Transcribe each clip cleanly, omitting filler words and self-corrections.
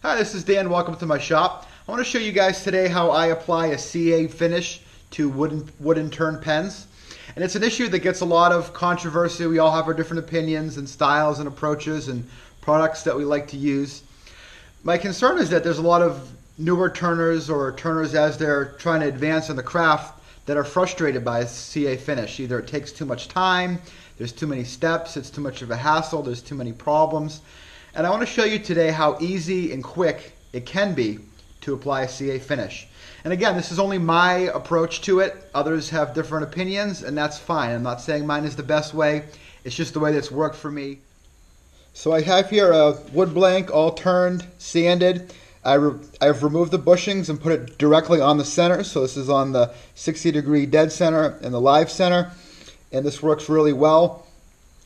Hi, this is Dan. Welcome to my shop. I want to show you guys today how I apply a CA finish to wooden turn pens. And it's an issue that gets a lot of controversy. We all have our different opinions and styles and approaches and products that we like to use. My concern is that there's a lot of newer turners or turners as they're trying to advance in the craft that are frustrated by a CA finish. Either it takes too much time, there's too many steps, it's too much of a hassle, there's too many problems. And I want to show you today how easy and quick it can be to apply a CA finish. And again, this is only my approach to it. Others have different opinions, and that's fine. I'm not saying mine is the best way. It's just the way that's worked for me. So I have here a wood blank, all turned, sanded. I've removed the bushings and put it directly on the center. So this is on the 60-degree dead center and the live center. And this works really well.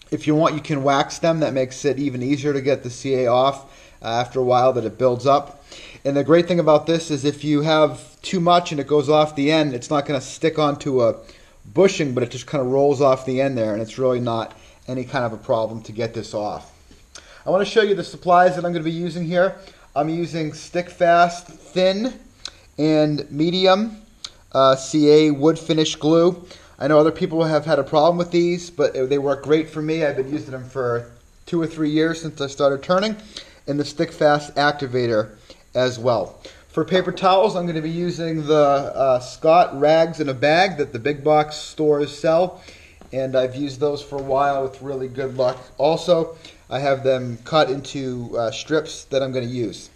If you want, you can wax them. That makes it even easier to get the CA off after a while that it builds up. And the great thing about this is if you have too much and it goes off the end, it's not going to stick onto a bushing, but it just kind of rolls off the end there, and it's really not any kind of a problem to get this off. I want to show you the supplies that I'm going to be using here. I'm using stick fast thin and medium CA wood finish glue. I know other people have had a problem with these, but they work great for me. I've been using them for 2 or 3 years since I started turning, and the stick fast activator as well. For paper towels, I'm going to be using the Scott rags in a bag that the big box stores sell, and I've used those for a while with really good luck. Also, I have them cut into strips that I'm going to use.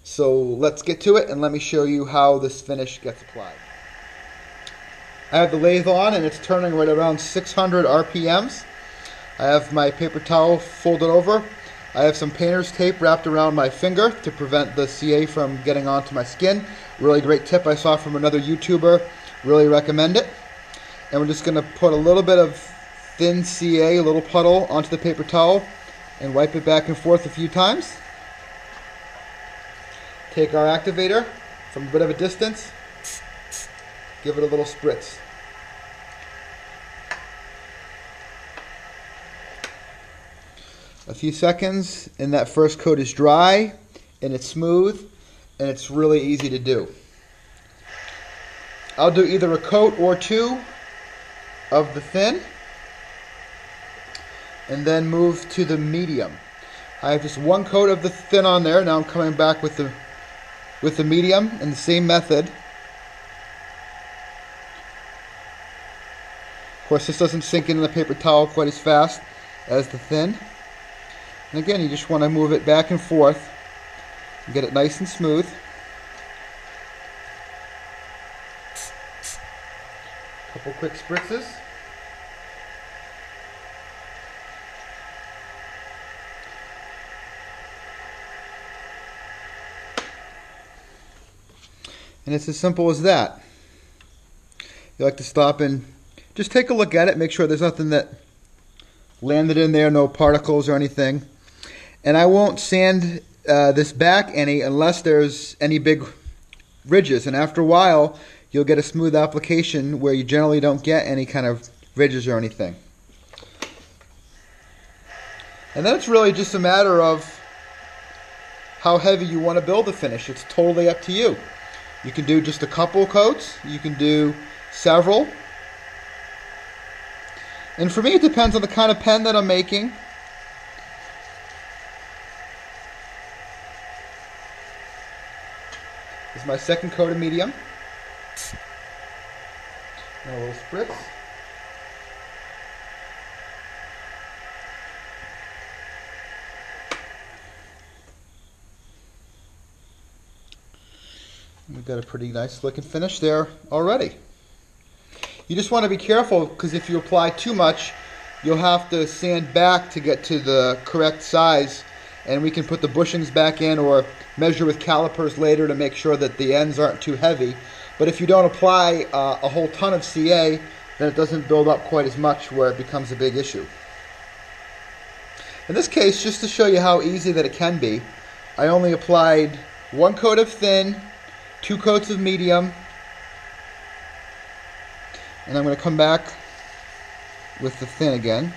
So let's get to it, and let me show you how this finish gets applied. I have the lathe on, and it's turning right around 600 RPMs. I have my paper towel folded over. I have some painter's tape wrapped around my finger to prevent the CA from getting onto my skin. Really great tip I saw from another YouTuber. Really recommend it. And we're just going to put a little bit of thin CA, a little puddle, onto the paper towel and wipe it back and forth a few times. Take our activator from a bit of a distance. Give it a little spritz. A few seconds, and that first coat is dry, and it's smooth, and it's really easy to do. I'll do either a coat or two of the thin, and then move to the medium. I have just one coat of the thin on there. Now I'm coming back with the medium in the same method. Of course, this doesn't sink into the paper towel quite as fast as the thin. And again, you just want to move it back and forth and get it nice and smooth. Couple quick spritzes. And it's as simple as that. You like to stop and just take a look at it, make sure there's nothing that landed in there, no particles or anything. And I won't sand this back any unless there's any big ridges. And after a while, you'll get a smooth application where you generally don't get any kind of ridges or anything. And then it's really just a matter of how heavy you want to build the finish. It's totally up to you. You can do just a couple coats. You can do several. And for me, it depends on the kind of pen that I'm making. This is my second coat of medium. And a little spritz. We've got a pretty nice looking finish there already. You just want to be careful, because if you apply too much, you'll have to sand back to get to the correct size, and we can put the bushings back in or measure with calipers later to make sure that the ends aren't too heavy. But if you don't apply a whole ton of CA, then it doesn't build up quite as much where it becomes a big issue. In this case, just to show you how easy that it can be, I only applied one coat of thin, 2 coats of medium, and I'm going to come back with the thin again.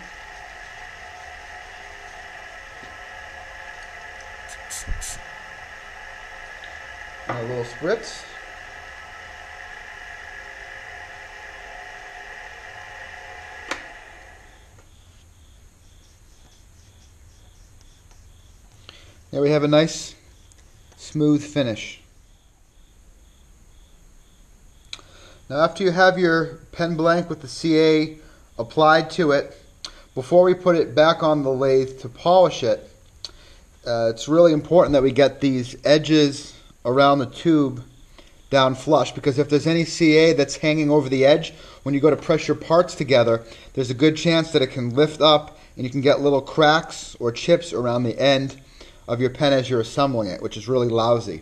A little spritz. There we have a nice smooth finish. Now after you have your pen blank with the CA applied to it, before we put it back on the lathe to polish it, it's really important that we get these edges around the tube down flush, because if there's any CA that's hanging over the edge, when you go to press your parts together, there's a good chance that it can lift up and you can get little cracks or chips around the end of your pen as you're assembling it, which is really lousy.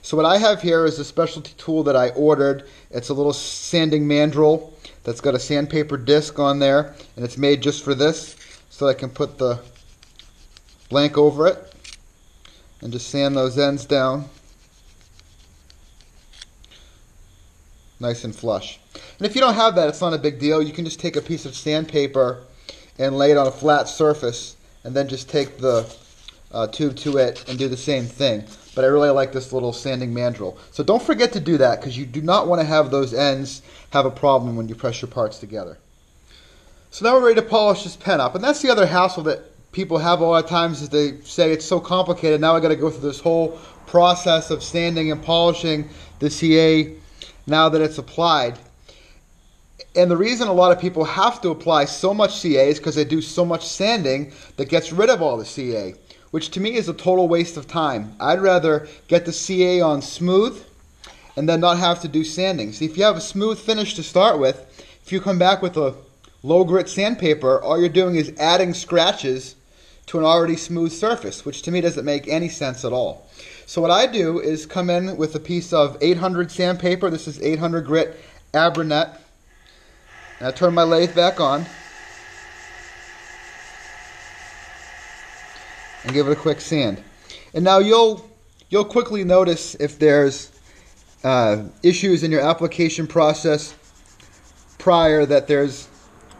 So what I have here is a specialty tool that I ordered. It's a little sanding mandrel that's got a sandpaper disc on there, and it's made just for this, so I can put the blank over it and just sand those ends down nice and flush. And if you don't have that, it's not a big deal. You can just take a piece of sandpaper and lay it on a flat surface, and then just take the tube to it and do the same thing. But I really like this little sanding mandrel. So don't forget to do that, because you do not want to have those ends have a problem when you press your parts together. So now we're ready to polish this pen up. And that's the other hassle that people have a lot of times, is they say it's so complicated. Now I got to go through this whole process of sanding and polishing the CA now that it's applied. And the reason a lot of people have to apply so much CA is because they do so much sanding that gets rid of all the CA, which to me is a total waste of time. I'd rather get the CA on smooth and then not have to do sanding. See, if you have a smooth finish to start with, if you come back with a low grit sandpaper, all you're doing is adding scratches to an already smooth surface, which to me doesn't make any sense at all. So what I do is come in with a piece of 800 sandpaper. This is 800 grit Abranet. And I turn my lathe back on and give it a quick sand. And now you'll quickly notice if there's issues in your application process prior, that there's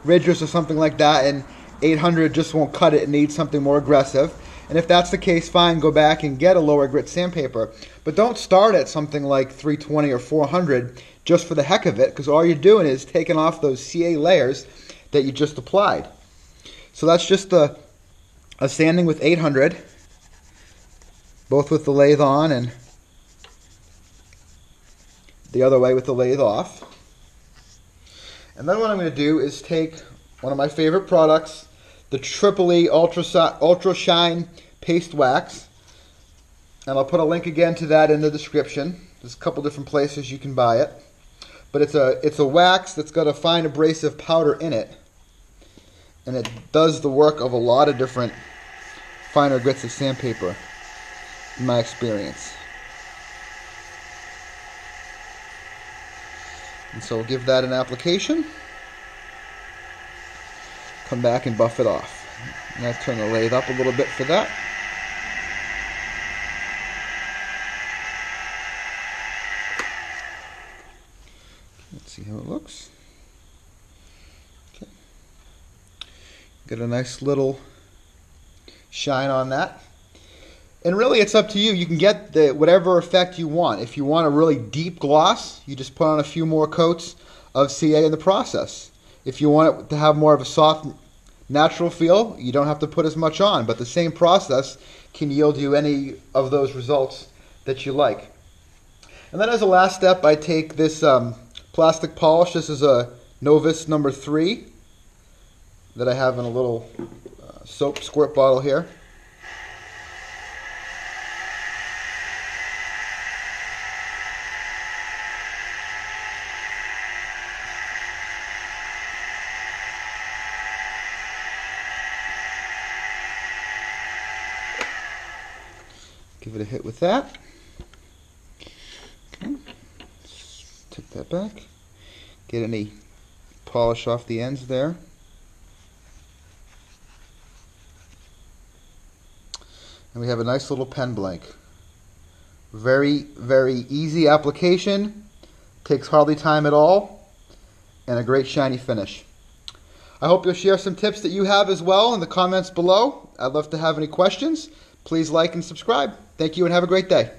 ridges or something like that, and 800 just won't cut it. It needs something more aggressive. And if that's the case, fine, go back and get a lower grit sandpaper. But don't start at something like 320 or 400 just for the heck of it, because all you're doing is taking off those CA layers that you just applied. So that's just a sanding with 800, both with the lathe on and the other way with the lathe off. And then what I'm going to do is take one of my favorite products, the Tripoli Ultra Shine Paste Wax, and I'll put a link again to that in the description. There's a couple different places you can buy it, but it's a wax that's got a fine abrasive powder in it, and it does the work of a lot of different finer grits of sandpaper, in my experience. And so we'll give that an application. Come back and buff it off. And I turn the lathe up a little bit for that. Let's see how it looks. Okay. Get a nice little shine on that. And really it's up to you. You can get whatever effect you want. If you want a really deep gloss, you just put on a few more coats of CA in the process. If you want it to have more of a soft, natural feel, you don't have to put as much on, but the same process can yield you any of those results that you like. And then as a last step, I take this plastic polish. This is a Novus number 3 that I have in a little soap squirt bottle here. Give it a hit with that. Okay. Take that back. Get any polish off the ends there. And we have a nice little pen blank. Very, very easy application. Takes hardly time at all. And a great shiny finish. I hope you'll share some tips that you have as well in the comments below. I'd love to have any questions. Please like and subscribe. Thank you and have a great day.